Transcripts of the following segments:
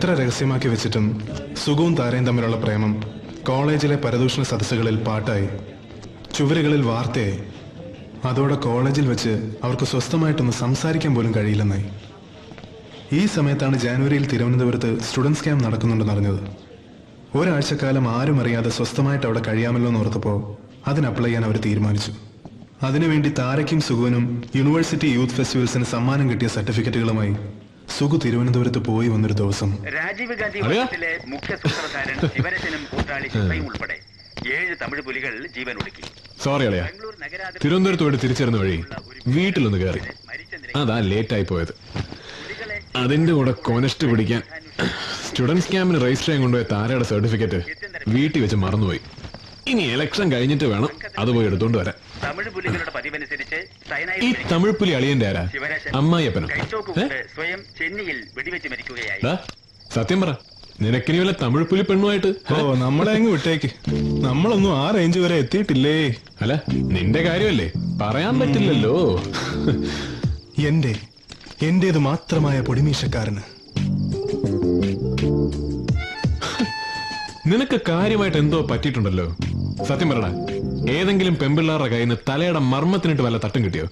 എത്ര രഹസ്യമാക്കി വെച്ചിട്ടും സുഖവും താരയും തമ്മിലുള്ള പ്രേമം കോളേജിലെ പരദൂഷണ സദസ്സുകളിൽ പാട്ടായി, ചുവരുകളിൽ വാർത്തയായി. അതോടെ കോളേജിൽ വെച്ച് അവർക്ക് സ്വസ്ഥമായിട്ടൊന്ന് സംസാരിക്കാൻ പോലും കഴിയില്ലെന്നായി. ഈ സമയത്താണ് ജാനുവരിയിൽ തിരുവനന്തപുരത്ത് സ്റ്റുഡൻസ് ക്യാമ്പ് നടക്കുന്നുണ്ടെന്ന് അറിഞ്ഞത്. ഒരാഴ്ചക്കാലം ആരും അറിയാതെ സ്വസ്ഥമായിട്ട് അവിടെ കഴിയാമല്ലോ എന്ന് ഓർത്തപ്പോൾ അതിന് അപ്ലൈ ചെയ്യാൻ അവർ തീരുമാനിച്ചു. അതിനുവേണ്ടി താരയ്ക്കും സുഖുവിനും യൂണിവേഴ്സിറ്റി യൂത്ത് ഫെസ്റ്റിവൽസിന് സമ്മാനം കിട്ടിയ സർട്ടിഫിക്കറ്റുകളുമായി സുഖു തിരുവനന്തപുരത്ത് പോയി വന്നൊരു ദിവസം രാജീവ് ഗാന്ധി വനത്തിലെ മുഖ്യ സൂത്രധാരൻ ശിവരജനും കൂട്ടാളി ശിവയും ഉൾപ്പെടെ 7 തമിഴ് പുലികൾ ജീവനൊടുക്കി. സോറി അളിയ, തിരുവനന്തപുരത്ത് പോയിട്ട് തിരിച്ചറിഞ്ഞ വഴി വീട്ടിലൊന്ന് കയറി, അതാ ലേറ്റ് ആയി പോയത്. അതിന്റെ കൂടെ കോനസ്റ്റ് പിടിക്കാൻ സ്റ്റുഡൻസ് ക്യാമ്പിന് രജിസ്റ്റർ ചെയ്യാൻ കൊണ്ടുപോയ താരയുടെ സർട്ടിഫിക്കറ്റ് വീട്ടിൽ വെച്ച് മറന്നുപോയി. ഇനി ഇലക്ഷൻ കഴിഞ്ഞിട്ട് വേണം അത് പോയി എടുത്തോണ്ട് വരാൻ. ഈ തമിഴ് പുലി അളിയന്റെ ആരാ? അമ്മായിയപ്പനോ? സത്യം പറ, നിനക്കിനി വല്ല തമിഴ് പുലി പെണ്ണുമായിട്ട്? ഓ, നമ്മളെ അങ്ങ് വിട്ടേക്ക്. നമ്മളൊന്നും ആ റേഞ്ച് വരെ എത്തിയിട്ടില്ലേ. അല്ല, നിന്റെ കാര്യമല്ലേ, പറയാൻ പറ്റില്ലല്ലോ. എന്റേത് മാത്രമായ പൊടിമീശക്കാരന് നിനക്ക് കാര്യമായിട്ട് എന്തോ പറ്റിയിട്ടുണ്ടല്ലോ. സത്യം പറടാ, ഏതെങ്കിലും പെമ്പിള്ളാരുടെ കയ്യിൽ നിന്ന് തലയുടെ മർമ്മത്തിനിട്ട് വല്ല തട്ടും കിട്ടിയോ?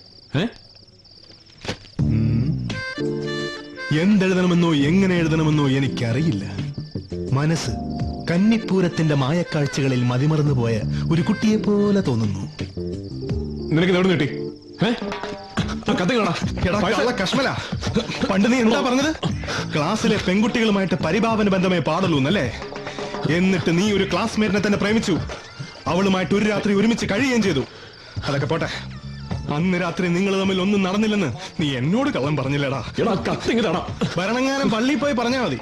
എന്തെഴുതണമെന്നോ എങ്ങനെ എഴുതണമെന്നോ എനിക്കറിയില്ല. മനസ്സ് കന്നിപ്പൂരത്തിന്റെ മായക്കാഴ്ചകളിൽ മതിമറന്നു പോയ ഒരു കുട്ടിയെ പോലെ തോന്നുന്നു. നിനക്ക് എവിടെ കിട്ടി? കശ്മല, പണ്ട് നീ എന്താ പറഞ്ഞത്? ക്ലാസ്സിലെ പെൺകുട്ടികളുമായിട്ട് പരിഭാവന ബന്ധമേ പാടുള്ളൂ എന്നല്ലേ? എന്നിട്ട് നീ ഒരു ക്ലാസ്മേറ്റിനെ തന്നെ പ്രേമിച്ചു, അവളുമായിട്ട് ഒരു രാത്രി ഒരുമിച്ച് കഴിയുകയും ചെയ്തു. അതൊക്കെ പോട്ടെ, അന്ന് രാത്രി നിങ്ങൾ തമ്മിൽ ഒന്നും നടന്നില്ലെന്ന് നീ എന്നോട് കള്ളം പറഞ്ഞില്ലടാ. ഭരണങ്ങാനം പള്ളിയിൽ പോയി പറഞ്ഞാൽ മതി.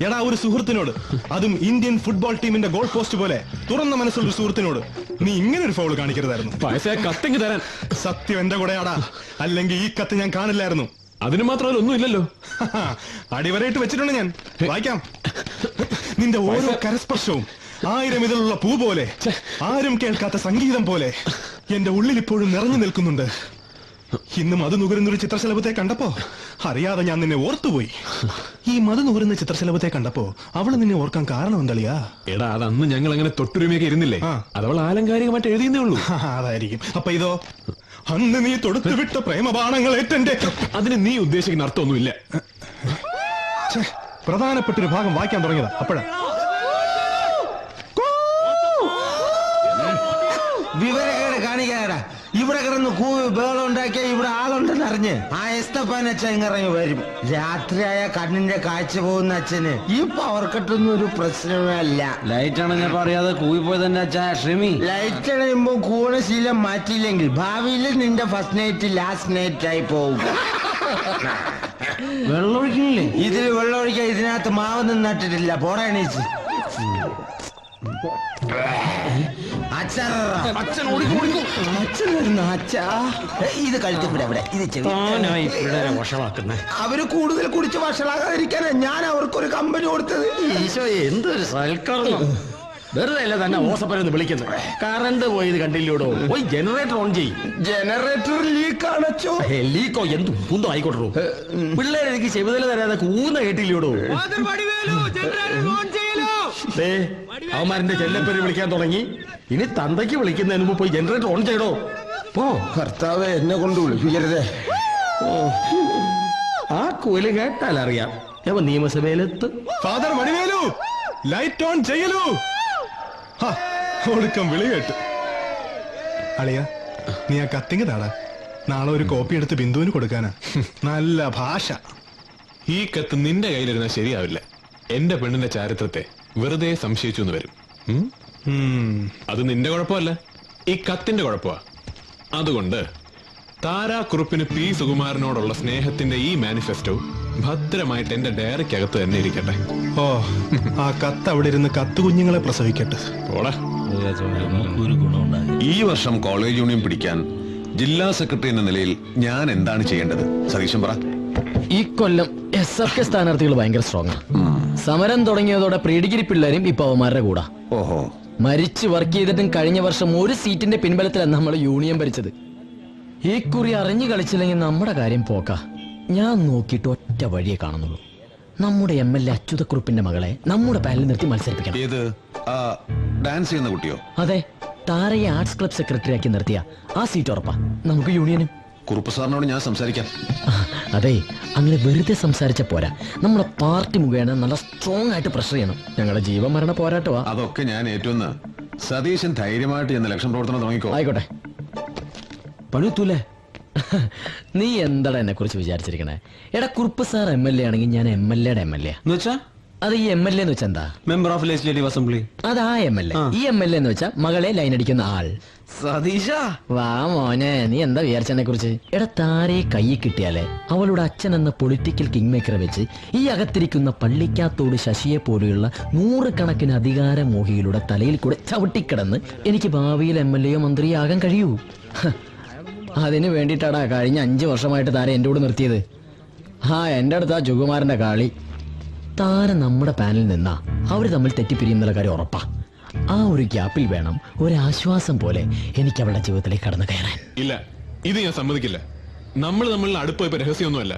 എടാ, ഒരു സുഹൃത്തിനോട്, അതും ഇന്ത്യൻ ഫുട്ബോൾ ടീമിന്റെ ഗോൾ പോസ്റ്റ് പോലെ തുറന്ന മനസ്സുള്ള ഒരു സുഹൃത്തിനോട് നീ ഇങ്ങനെ ഒരു ഫൗൾ കാണിക്കരുതായിരുന്നു. സത്യം എന്റെ കൂടെയാടാ, അല്ലെങ്കിൽ ഈ കത്ത് ഞാൻ കാണില്ലായിരുന്നു. അതിന് മാത്രമല്ല ഒന്നും ഇല്ലല്ലോ. അടിവരയിട്ട് വെച്ചിട്ടുണ്ട് ഞാൻ, വായിക്കാം. നിന്റെ ഓരോ കരസ്പർശവും 1000 ഇതിലുള്ള പൂ പോലെ, ആരും കേൾക്കാത്ത സംഗീതം പോലെ എന്റെ ഉള്ളിൽ ഇപ്പോഴും നിറഞ്ഞു നിൽക്കുന്നുണ്ട്. ഇന്ന് മധു നുകരുന്നൊരു ചിത്രശലഭത്തെ കണ്ടപ്പോ അറിയാതെ ഞാൻ നിന്നെ ഓർത്തുപോയി. ഈ മധു നുകരുന്ന ചിത്രശലഭത്തെ കണ്ടപ്പോ അവള് നിന്നെ ഓർക്കാൻ കാരണം എന്തളിയാ? എടാ, അതന്ന് ഞങ്ങൾ അങ്ങനെ തൊട്ടുരുമയൊക്കെ ഇരുന്നില്ലേ, അതവൾ ആലങ്കാരികമായിട്ട് എഴുതിയെന്നേ ഉള്ളൂ. അതായിരിക്കും. അപ്പൊ ഇതോ? അന്ന് നീ തൊടുത്തുവിട്ട പ്രേമബാണങ്ങൾ ഏറ്റെന്റെ. അതിന് നീ ഉദ്ദേശിക്കുന്ന അർത്ഥമൊന്നുമില്ല. പ്രധാനപ്പെട്ടൊരു ഭാഗം വായിക്കാൻ തുടങ്ങിയതാ അപ്പോഴാ. വിവരക്കേട് കാണിക്കാടാ. ഇവിടെ കിടന്ന് കൂവി ബേളം ഉണ്ടാക്കിയ ഇവിടെ ആളുണ്ടെന്ന് അറിഞ്ഞ് ആ എസ്തപ്പാൻ അച്ഛൻ ഇറങ്ങി വരും. രാത്രിയായ കണ്ണിന്റെ കാഴ്ച പോകുന്ന അച്ഛന് ഈ പവർ കട്ടൊന്നും ഒരു പ്രശ്നമേ അല്ല. ലൈറ്റ് അണഞ്ഞപ്പോ അറിയാതെ കൂവി പോയതെന്റെ അച്ഛാ ക്ഷമി. ലൈറ്റ് അണയുമ്പോ കൂണ ശീലം മാറ്റിയില്ലെങ്കിൽ ഭാവിയിൽ നിന്റെ ഫസ്റ്റ് നൈറ്റ് ലാസ്റ്റ് നൈറ്റ് ആയി പോകും. വെള്ളമൊഴിക്കണില്ലേ? ഇതിൽ വെള്ളമൊഴിക്കാൻ ഇതിനകത്ത് മാവൊന്നും നട്ടിട്ടില്ല. പോടാ എണീച്ച്. ഇത് കഴുത്തിവിടെ അവര് കൂടുതൽ കുടിച്ച് വഷളാകാതിരിക്കാനാ ഞാൻ അവർക്കൊരു കമ്പനി കൊടുത്തത്. ഈശോ, എന്തൊരു സൽക്കരണം. വെറുതെ അല്ല തന്നെ ഓസപ്പരന്ന് വിളിക്കുന്നത്. കറണ്ട് പോയത് കണ്ടില്ലോടോ. പോയി ജനറേറ്റർ ഓൺ ചെയ്യും. ജനറേറ്റർ ലീക്ക് ആണോ? ലീക്കോ എന്ത് പൂന്തോ ആയിക്കോട്ടോ. പിള്ളേരെ എനിക്ക് ചെവിതല തരാതെ കൂന്ന കേട്ടില്ലോടോ. അവന്മാരുടെ ചെല്ലപ്പേര് വിളിക്കാൻ തുടങ്ങി. ഇനി തന്തയ്ക്ക് വിളിക്കുന്നതിന് മുമ്പ് പോയി ജനറേറ്റർ ഓൺ ചെയ്യടോ. പോ ഭർത്താവ്, എന്നെ കൊണ്ട് വിളിപ്പിക്കരുതേ. ആ കൂല് കേട്ടാൽ അറിയാം അവൻ നിയമസഭയിലെത്തും. ഫാദർ വടിവേലു, ലൈറ്റ് ഓൺ ചെയ്യലൂ. ഒടുക്കം വിളി കേട്ട്. അളിയ, നീ ആ കത്തിങ് താടാ. നാളെ ഒരു കോപ്പി എടുത്ത് ബിന്ദുവിന് കൊടുക്കാനാ. നല്ല ഭാഷ. ഈ കത്ത് നിന്റെ കയ്യിലിരുന്നാൽ ശരിയാവില്ല. എന്റെ പെണ്ണിന്റെ ചാരിത്രത്തെ വെറുതെ സംശയിച്ചു എന്ന് വരും. അത് നിന്റെ കുഴപ്പമല്ല, ഈ കത്തിന്റെ കുഴപ്പമാ. അതുകൊണ്ട് താരാക്കുറുപ്പിന് പി സുകുമാരനോടുള്ള സ്നേഹത്തിന്റെ ഈ മാനിഫെസ്റ്റോ ഭദ്രമായിട്ട് എന്റെ ഡയറിക്കകത്ത് തന്നെ ഇരിക്കട്ടെ. ഓ, ആ കത്ത് അവിടെ ഇരുന്ന് കത്തുകുഞ്ഞുങ്ങളെ പ്രസവിക്കട്ടെ. ഈ വർഷം കോളേജ് യൂണിയൻ പിടിക്കാൻ ജില്ലാ സെക്രട്ടറി എന്ന നിലയിൽ ഞാൻ എന്താണ് ചെയ്യേണ്ടത്? സതീശൻ പറ. ഈ കൊല്ലം SFK സ്ഥാനാർത്ഥികൾ ഭയങ്കര സ്ട്രോങ്. സമരം തുടങ്ങിയതോടെ പ്രീ ഡിഗ്രി പിള്ളേരും ഇപ്പൊ അവന്മാരുടെ കൂടാ. ഓഹോ, മരിച്ച് വർക്ക് ചെയ്തിട്ടും കഴിഞ്ഞ വർഷം ഒരു സീറ്റിന്റെ പിൻബലത്തിലാണ് നമ്മൾ യൂണിയൻ ഭരിച്ചത്. ഈ കുറി അറിഞ്ഞു കളിച്ചില്ലെങ്കിൽ നമ്മുടെ കാര്യം പോക്കാ. ഞാൻ നോക്കിയിട്ട് ഒറ്റ വഴിയെ കാണുന്നുള്ളൂ. നമ്മുടെ MLA അച്യുതക്കുറുപ്പിന്റെ മകളെ നമ്മുടെ പാനലിൽ നിർത്തി മത്സരിപ്പിക്കണം. ഏത് ആ ഡാൻസ് ചെയ്യുന്ന കുട്ടിയോ? അതെ, താരയെ ആർട്സ് ക്ലബ് സെക്രട്ടറി ആക്കി നിർത്തിയ ആ സീറ്റ് ഉറപ്പാ നമുക്ക് യൂണിയനും. കുറുപ്പ് സാറിനോട് ഞാൻ സംസാരിക്കാം. അതെ, അങ്ങനെ വെറുതെ സംസാരിച്ച പോരാ, നമ്മുടെ പാർട്ടി മുഖേന നല്ല സ്ട്രോങ് ആയിട്ട് പ്രഷർ ചെയ്യണം. ഞങ്ങളുടെ ജീവമരണ പോരാട്ടമാ. അതൊക്കെ ഞാൻ ഏറ്റുവന്ന് സതീശൻ ധൈര്യമായിട്ട് ചെന്ന് ഇലക്ഷൻ പ്രവർത്തനം തുടങ്ങിക്കോ. ആയിക്കോട്ടെ. പണിത്തൂലേ? നീ എന്താടാ എന്നെ കുറിച്ച് വിചാരിച്ചിരിക്കണേ? എടാ, കുറുപ്പ് സാർ MLA ആണെങ്കിൽ ഞാൻ MLA യുടെ MLA. എന്നുവെച്ചാ അത് ഈ MLA എന്ന് വെച്ചാ എന്താ? Member of legislative assembly. അതാ MLA. ഈ MLA എന്ന് വെച്ചാ മകളെ ലൈൻ അടിക്കുന്ന ആൾ. സതീശ, വാ മോനെ, നീ എന്താ വിചാരിച്ചതിനെ കുറിച്ച്? എടാ, താരയെ കൈ കിട്ടിയാലേ അവളുടെ അച്ഛൻ എന്ന പൊളിറ്റിക്കൽ കിങ് മേക്കറെ വെച്ച് ഈ അകത്തിരിക്കുന്ന പള്ളിക്കാത്തോട് ശശിയെ പോലെയുള്ള 100 കണക്കിന് അധികാരമോഹികളുടെ തലയിൽ കൂടെ ചവിട്ടിക്കിടന്ന് എനിക്ക് ഭാവിയിൽ MLA മന്ത്രിയോ ആകാൻ കഴിയൂ. അതിനു വേണ്ടിയിട്ടാടാ കഴിഞ്ഞ 5 വർഷമായിട്ട് താര എൻ്റെ കൂടെ നിർത്തിയത്. എൻ്റെ അടുത്ത് ആ ജുഗുമാരന്റെ കളി. താര നമ്മുടെ പാനലിൽ നിന്നാ അവര് തമ്മിൽ തെറ്റിപ്പിരിയുന്നുള്ള കാര്യം ഉറപ്പാ. ആ ഒരു ഗ്യാപ്പിൽ വേണം ഒരാശ്വാസം പോലെ എനിക്ക് അവളുടെ ജീവിതത്തിലേക്ക് കടന്നു കയറാൻ. ഇല്ല, ഇത് ഞാൻ സമ്മതിക്കില്ല. നമ്മൾ തമ്മിലുള്ള അടുപ്പ് ഇപ്പൊ രഹസ്യമൊന്നുമല്ല.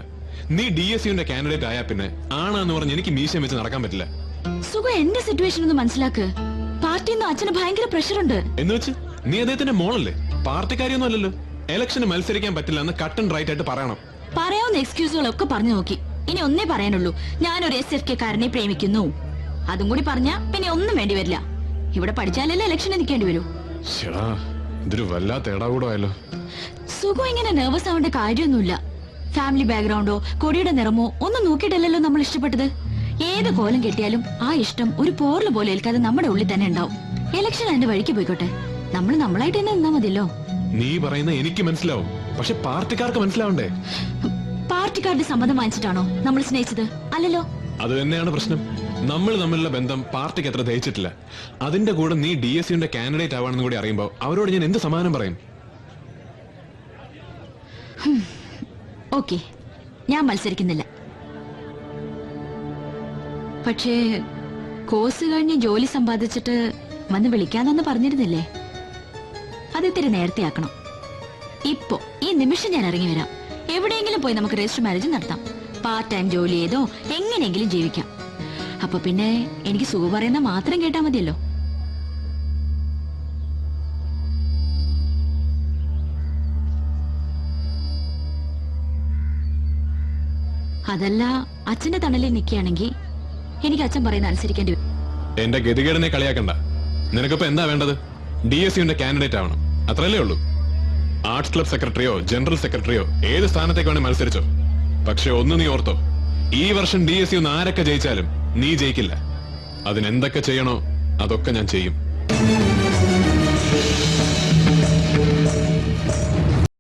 നീ DSUന്റെ കാൻഡിഡേറ്റ് ആയാ പിന്നെ ആണാന്ന് പറഞ്ഞ് എനിക്ക് മീശം വെച്ച് നടക്കാൻ പറ്റില്ല. സുഖം, എന്റെ സിറ്റുവേഷൻ ഒന്ന് മനസ്സിലാക്ക്. പാർട്ടിന്ന് അച്ഛന് ഭയങ്കര പ്രഷർ ഉണ്ട്. എന്ന് വെച്ച് നീ അദ്ദേഹത്തിന്റെ മോളല്ലേ? പാർട്ടിക്കാരിയൊന്നും അല്ലല്ലോ. ഇലക്ഷന് മത്സരിക്കാൻ പറ്റില്ല എന്ന് കട്ട് ആൻഡ് റൈറ്റ് ആയിട്ട് പറയണം. പറയാവുന്ന എക്സ്ക്യൂസുകളൊക്കെ പറഞ്ഞു നോക്കി. ഇനി ഒന്നേ പറയാനുള്ളൂ, ഞാനൊരു SFK കാരനെ പ്രേമിക്കുന്നു. അതും കൂടി പറഞ്ഞാ പിന്നെ ഒന്നും വേണ്ടി വരില്ല. ഇവിടെ പഠിച്ചാലല്ലേ ഇലക്ഷന് നിൽക്കേണ്ടി വരൂ. ഇതൊരു വല്ലാത്ത ഇടാകൂടമായല്ലോ. സുഖം, ഇങ്ങനെ നെർവസ് ആവേണ്ട കാര്യമൊന്നുമില്ല. ഫാമിലി ബാക്ക്ഗ്രൗണ്ടോ കൊടിയുടെ നിറമോ ഒന്നും നോക്കിയിട്ടല്ലല്ലോ നമ്മൾ ഇഷ്ടപ്പെട്ടത്. ഏത് കോലം കെട്ടിയാലും ആ ഇഷ്ടം ഒരു പോർല് പോലെ ഏൽക്കാതെ നമ്മുടെ ഉള്ളിൽ തന്നെ ഉണ്ടാവും. ഇലക്ഷൻ അതിന്റെ വഴിക്ക് പോയിക്കോട്ടെ, നമ്മൾ നമ്മളായിട്ട് തന്നെ നിന്നാ മതിയല്ലോ. നീ പറയുന്ന എനിക്ക് മനസ്സിലാവും, പക്ഷെ പാർട്ടിക്കാർക്ക് മനസ്സിലാവണ്ടേ? പാർട്ടിക്കാരുടെ സമ്മതം വാങ്ങിച്ചിട്ടാണോ നമ്മൾ സ്നേഹിച്ചത്? അല്ലല്ലോ. അത് തന്നെയാണ് പ്രശ്നം. നമ്മൾ തമ്മിലുള്ള ബന്ധം പാർട്ടിക്ക് അത്ര ദഹിച്ചിട്ടില്ല. അതിന്റെ കൂടെ നീ DSUന്റെ കാൻഡിഡേറ്റ് ആവാണെന്ന് കൂടി അറിയുമ്പോ അവരോട് ഞാൻ എന്ത് സമാധാനം പറയും? ഓക്കെ, ഞാൻ മത്സരിക്കുന്നില്ല. പക്ഷേ കോഴ്സ് കഴിഞ്ഞ് ജോലി സമ്പാദിച്ചിട്ട് വന്ന് വിളിക്കാന്നൊന്ന് പറഞ്ഞിരുന്നില്ലേ? അത് ഇത്തിരി നേരത്തെ ആക്കണം. ഇപ്പോ ഈ നിമിഷം ഞാൻ ഇറങ്ങി വരാം. എവിടെയെങ്കിലും പോയി നമുക്ക് രജിസ്റ്റർ മാരേജ് നടത്താം. പാർട്ട് ടൈം ജോലി ചെയ്തോ എങ്ങനെയെങ്കിലും ജീവിക്കാം. അപ്പൊ പിന്നെ എനിക്ക് സുഖം പറയുന്ന മാത്രം കേട്ടാ മതിയല്ലോ. അതല്ല, അച്ഛന്റെ തണലിൽ നിൽക്കുകയാണെങ്കിൽ എനിക്ക് അച്ഛൻ പറയുന്ന അനുസരിക്കേണ്ടി വരും. എന്റെ ഗതികേടിനെ കളിയാക്കണ്ട. നിനക്കിപ്പോ എന്താ വേണ്ടത്? DSUന്റെ കാൻഡിഡേറ്റ് ആവണം, അത്രല്ലേ ഉള്ളൂ. ആർട്സ് ക്ലബ് സെക്രട്ടറിയോ ജനറൽ സെക്രട്ടറിയോ ഏത് സ്ഥാനത്തേക്ക് വേണേ മത്സരിച്ചോ. പക്ഷെ ഒന്ന് നീ ഓർത്തോ, ഈ വർഷം DSU ആരൊക്കെ ജയിച്ചാലും നീ ജയിക്കില്ല. അതിനെന്തൊക്കെ ചെയ്യണോ അതൊക്കെ ഞാൻ ചെയ്യും.